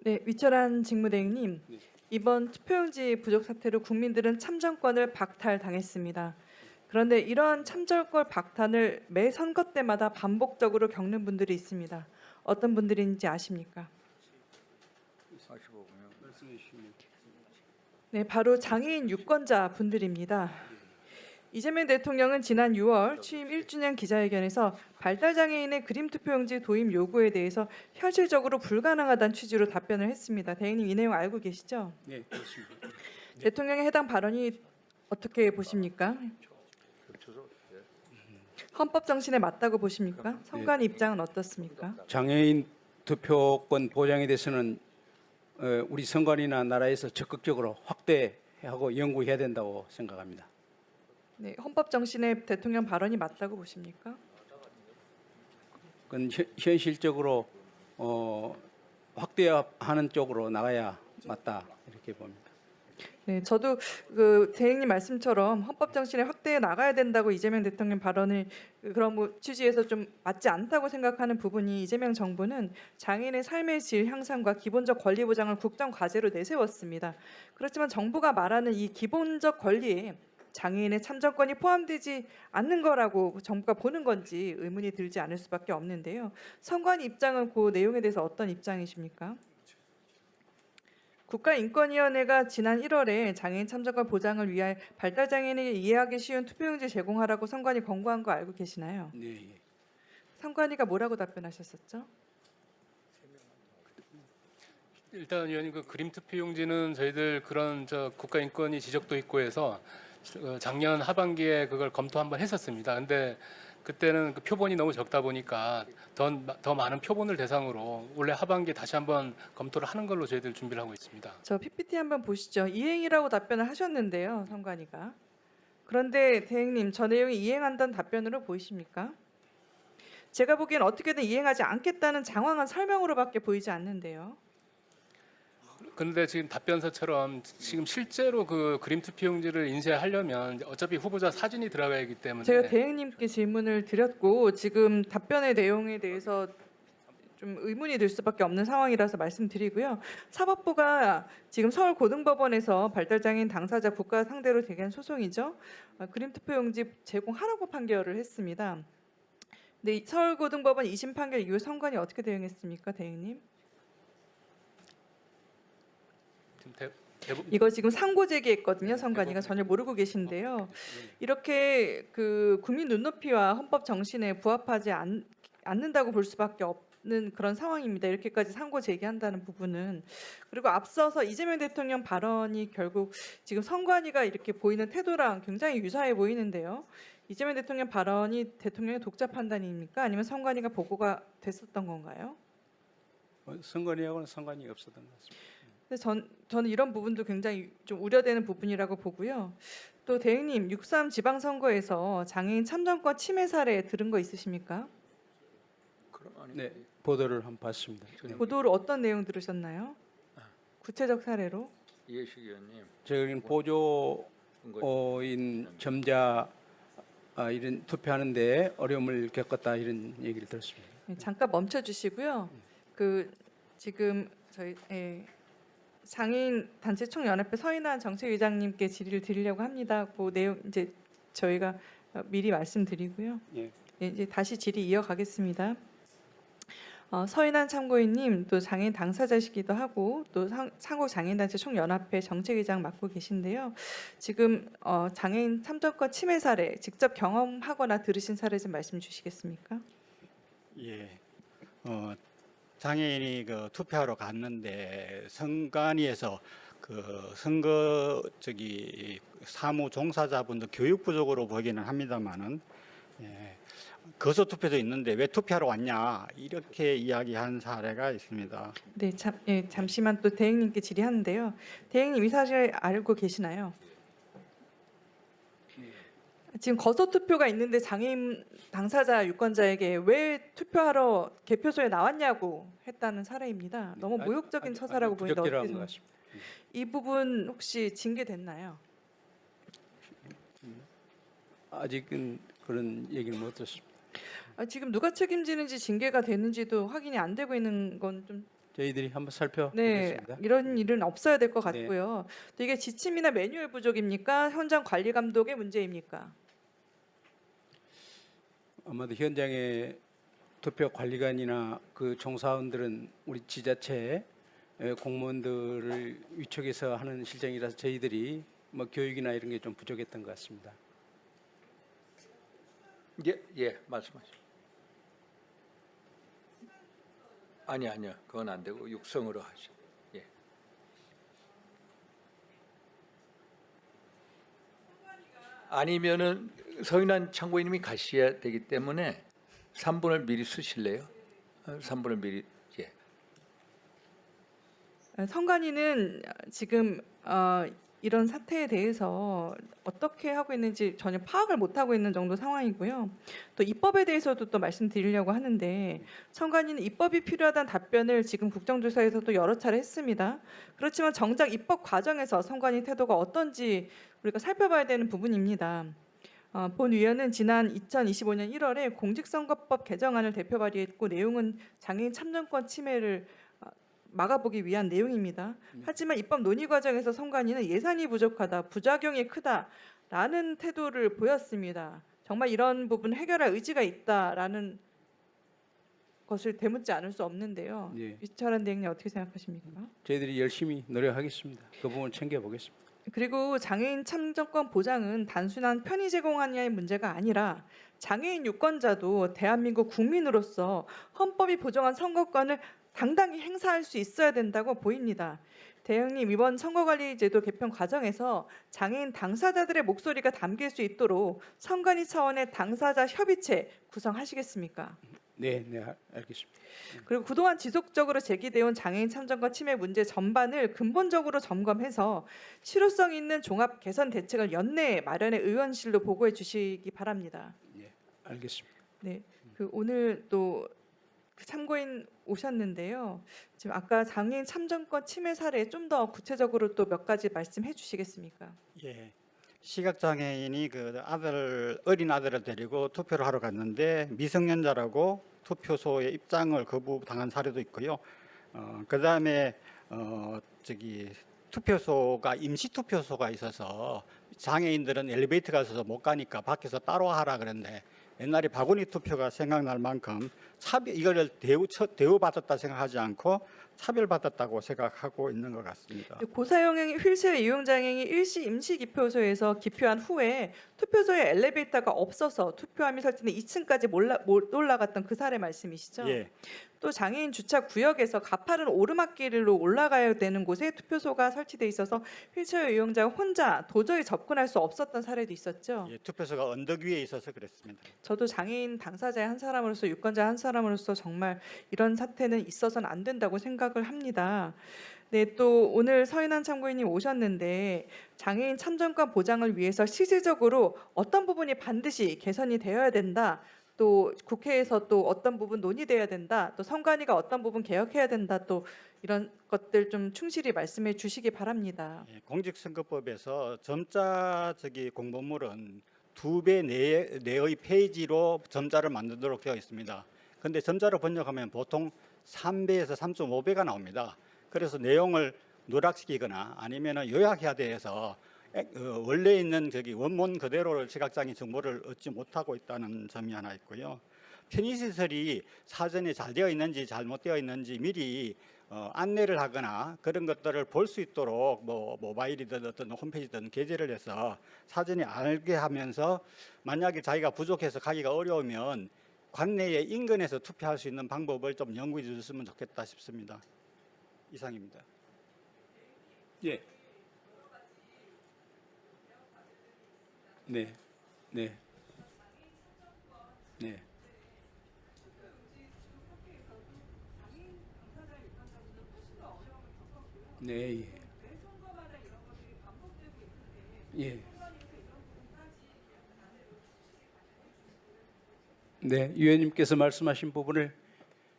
네, 위철한 직무대행님, 이번 투표용지 부족 사태로 국민들은 참정권을 박탈당했습니다. 그런데 이러한 참정권 박탈을 매 선거 때마다 반복적으로 겪는 분들이 있습니다. 어떤 분들인지 아십니까? 45분 말씀해 주시면. 네, 바로 장애인 유권자 분들입니다. 이재명 대통령은 지난 6월 취임 1주년 기자회견에서 발달장애인의 그림투표용지 도입 요구에 대해서 현실적으로 불가능하다는 취지로 답변을 했습니다. 대행님 이 내용 알고 계시죠? 네, 그렇습니다. 대통령의 해당 발언이 어떻게 보십니까? 헌법 정신에 맞다고 보십니까? 선관 입장은 어떻습니까? 장애인 투표권 보장에 대해서는 우리 선관위나 나라에서 적극적으로 확대하고 연구해야 된다고 생각합니다. 네, 헌법 정신에 대통령 발언이 맞다고 보십니까? 그건 현실적으로 확대하는 쪽으로 나가야 맞다 이렇게 봅니다. 네, 저도 그 대행님 말씀처럼 헌법 정신에 확대해 나가야 된다고 이재명 대통령 발언을 그런 취지에서 좀 맞지 않다고 생각하는 부분이 이재명 정부는 장애인의 삶의 질 향상과 기본적 권리 보장을 국정 과제로 내세웠습니다. 그렇지만 정부가 말하는 이 기본적 권리에 장애인의 참정권이 포함되지 않는 거라고 정부가 보는 건지 의문이 들지 않을 수밖에 없는데요. 선관 입장은 그 내용에 대해서 어떤 입장이십니까? 국가인권위원회가 지난 1월에 장애인 참정권 보장을 위해 발달장애인에게 이해하기 쉬운 투표용지 제공하라고 선관위 권고한 거 알고 계시나요? 네, 예. 선관위가 뭐라고 답변하셨었죠? 일단 위원님 그 그림 투표용지는 저희들 그런 국가인권위 지적도 있고 해서 작년 하반기에 그걸 검토 한번 했었습니다. 근데 그때는 그 표본이 너무 적다 보니까 더 많은 표본을 대상으로 올해 하반기에 다시 한번 검토를 하는 걸로 저희들 준비를 하고 있습니다. 저 PPT 한번 보시죠. 이행이라고 답변을 하셨는데요, 선관위가. 그런데 대행님, 저 내용이 이행한다는 답변으로 보이십니까? 제가 보기엔 어떻게든 이행하지 않겠다는 장황한 설명으로밖에 보이지 않는데요. 그런데 지금 답변서처럼 지금 실제로 그 그림 투표용지를 인쇄하려면 어차피 후보자 사진이 들어가야 하기 때문에 제가 대행님께 질문을 드렸고 지금 답변의 내용에 대해서 좀 의문이 들 수밖에 없는 상황이라서 말씀드리고요. 사법부가 지금 서울고등법원에서 발달장애인 당사자 국가 상대로 대기한 소송이죠. 그림투표용지 제공하라고 판결을 했습니다. 근데 이 서울고등법원 2심 판결 이후 선관위 어떻게 대응했습니까, 대행님? 지금 대부분 이거 지금 상고 제기했거든요. 선관위가 전혀 모르고 계신데요. 이렇게 그 국민 눈높이와 헌법 정신에 부합하지 않는다고 볼 수밖에 없는 그런 상황입니다. 이렇게까지 상고 제기한다는 부분은. 그리고 앞서서 이재명 대통령 발언이 결국 지금 선관위가 이렇게 보이는 태도랑 굉장히 유사해 보이는데요. 이재명 대통령 발언이 대통령의 독자 판단입니까? 아니면 선관위가 보고가 됐었던 건가요? 선관위하고는 상관이 없었던 것 같습니다. 근데 저는 이런 부분도 굉장히 좀 우려되는 부분이라고 보고요. 또 대행님 6.3 지방선거에서 장애인 참정권 침해 사례 들은 거 있으십니까? 네, 보도를 한번 봤습니다. 보도로 어떤 내용 들으셨나요? 구체적 사례로? 이해식 의원님, 저희는 보조인 점자 이런 투표하는데 어려움을 겪었다 이런 얘기를 들었습니다. 네, 잠깐 멈춰 주시고요. 그 지금 저희 장애인 단체 총연합회 서인환 정책위장님께 질의를 드리려고 합니다. 그 내용 이제 저희가 미리 말씀드리고요. 예. 네, 이제 다시 질의 이어가겠습니다. 서인환 참고인님 또 장애인 당사자시기도 하고 또 한국장애인단체 총연합회 정책위장 맡고 계신데요. 지금 장애인 참정권 침해 사례 직접 경험하거나 들으신 사례 좀 말씀 주시겠습니까? 예, 장애인이 그 투표하러 갔는데 선관위에서 그 선거 사무 종사자분들 교육 부족으로 보기는 합니다만은 거소 투표도 있는데 왜 투표하러 왔냐 이렇게 이야기한 사례가 있습니다. 네, 잠시만 또 대행님께 질의하는데요. 대행님 이 사실 알고 계시나요? 지금 거소 투표가 있는데 장애인 당사자 유권자에게 왜 투표하러 개표소에 나왔냐고 했다는 사례입니다. 너무 모욕적인 처사라고 보이는데 어떻게 부적절한 것 같습니다. 이 부분 혹시 징계됐나요? 아직은 그런 얘기는 못 들었습니다. 지금 누가 책임지는지 징계가 되는지도 확인이 안 되고 있는 건 좀 저희들이 한번 네, 살펴보겠습니다. 이런 일은 없어야 될 것 네. 같고요. 또 이게 지침이나 매뉴얼 부족입니까? 현장 관리 감독의 문제입니까? 아마도 현장의 투표 관리관이나 그 종사원들은 우리 지자체 공무원들을 위촉해서 하는 실정이라서 저희들이 뭐 교육이나 이런 게 좀 부족했던 것 같습니다. 예, 말씀하시죠. 아니요, 그건 안 되고 육성으로 하시죠. 예. 아니면은 서인환 참고인님이 가셔야 되기 때문에 3분을 미리 쓰실래요? 3분을 미리. 예. 선관위는 지금 이런 사태에 대해서 어떻게 하고 있는지 전혀 파악을 못 하고 있는 정도 상황이고요. 또 입법에 대해서도 또 말씀드리려고 하는데 선관위는 입법이 필요하다는 답변을 지금 국정조사에서도 여러 차례 했습니다. 그렇지만 정작 입법 과정에서 선관위 태도가 어떤지 우리가 살펴봐야 되는 부분입니다. 본 위원은 지난 2025년 1월에 공직선거법 개정안을 대표 발의했고 내용은 장애인 참정권 침해를 막아보기 위한 내용입니다. 하지만 입법 논의 과정에서 선관위는 예산이 부족하다, 부작용이 크다라는 태도를 보였습니다. 정말 이런 부분 해결할 의지가 있다라는 것을 되묻지 않을 수 없는데요. 예. 이철환 대행님 어떻게 생각하십니까? 저희들이 열심히 노력하겠습니다. 그 부분 챙겨보겠습니다. 그리고 장애인 참정권 보장은 단순한 편의 제공하냐의 문제가 아니라 장애인 유권자도 대한민국 국민으로서 헌법이 보장한 선거권을 당당히 행사할 수 있어야 된다고 보입니다. 대행님, 이번 선거관리제도 개편 과정에서 장애인 당사자들의 목소리가 담길 수 있도록 선관위 차원의 당사자 협의체 구성하시겠습니까? 네, 알겠습니다. 그리고 그동안 지속적으로 제기되어 온 장애인 참정권 침해 문제 전반을 근본적으로 점검해서 실효성 있는 종합 개선 대책을 연내에 마련해 의원실로 보고해 주시기 바랍니다. 네, 알겠습니다. 네, 오늘 또 참고인 오셨는데요. 지금 아까 장애인 참정권 침해 사례 좀 더 구체적으로 또 몇 가지 말씀해 주시겠습니까? 예. 시각 장애인이 그 어린 아들을 데리고 투표를 하러 갔는데 미성년자라고 투표소에 입장을 거부당한 사례도 있고요. 그다음에 투표소가 임시 투표소가 있어서 장애인들은 엘리베이터가 있어서 못 가니까 밖에서 따로 하라 그랬는데 옛날에 바구니 투표가 생각날 만큼 이거를 대우받았다 생각하지 않고 차별받았다고 생각하고 있는 것 같습니다. 고사용행 휠체어 이용 장애인이 일시 임시 기표소에서 기표한 후에 투표소에 엘리베이터가 없어서 투표함이 설치된 2층까지 못 올라갔던 그 사례 말씀이시죠? 예, 또 장애인 주차 구역에서 가파른 오르막길로 올라가야 되는 곳에 투표소가 설치돼 있어서 휠체어 이용자가 혼자 도저히 접근할 수 없었던 사례도 있었죠. 예, 투표소가 언덕 위에 있어서 그랬습니다. 저도 장애인 당사자의 한 사람으로서 유권자 한 사람으로서 정말 이런 사태는 있어서는 안 된다고 생각을 합니다. 네, 또 오늘 서인환 참고인님 오셨는데 장애인 참정권 보장을 위해서 실질적으로 어떤 부분이 반드시 개선이 되어야 된다. 또 국회에서 또 어떤 부분 논의돼야 된다. 또 선관위가 어떤 부분 개혁해야 된다. 또 이런 것들 좀 충실히 말씀해 주시기 바랍니다. 예, 공직선거법에서 점자 공보물은 2배 내의 페이지로 점자를 만들도록 되어 있습니다. 그런데 점자로 번역하면 보통 3배에서 3.5배가 나옵니다. 그래서 내용을 누락시키거나 아니면 요약해야 돼서 원래 있는 원문 그대로를 시각장애 정보를 얻지 못하고 있다는 점이 하나 있고요. 편의시설이 사전에 잘 되어 있는지 잘못되어 있는지 미리 안내를 하거나 그런 것들을 볼 수 있도록 모바일이든 어떤 홈페이지든 게재를 해서 사전에 알게 하면서 만약에 자기가 부족해서 가기가 어려우면 관내에 인근에서 투표할 수 있는 방법을 좀 연구해 주셨으면 좋겠다 싶습니다. 이상입니다. 예. 네. 네. 네. 네. 예. 예. 네, 위원님께서 말씀하신 부분을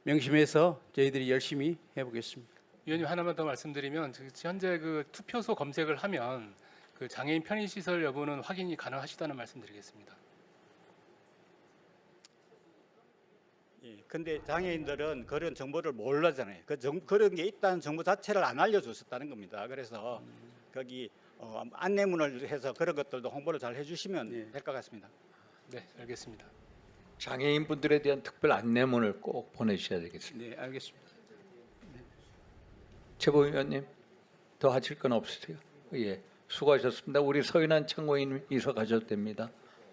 명심해서 저희들이 열심히 해보겠습니다. 위원님 하나만 더 말씀드리면 현재 그 투표소 검색을 하면 그 장애인 편의시설 여부는 확인이 가능하시다는 말씀드리겠습니다. 예, 예, 근데 장애인들은 그런 정보를 모르잖아요. 그런 게 있다는 정보 자체를 안 알려줬었다는 겁니다. 그래서 거기 안내문을 해서 그런 것들도 홍보를 잘 해주시면 예. 될 것 같습니다. 네, 알겠습니다. 장애인 분들에 대한 특별 안내문을 꼭 보내셔야 되겠습니다. 네, 알겠습니다. 최고위원님 더 하실 건 없으세요? 예, 수고하셨습니다. 우리 서인환 참고인 이사 가셔도 됩니다.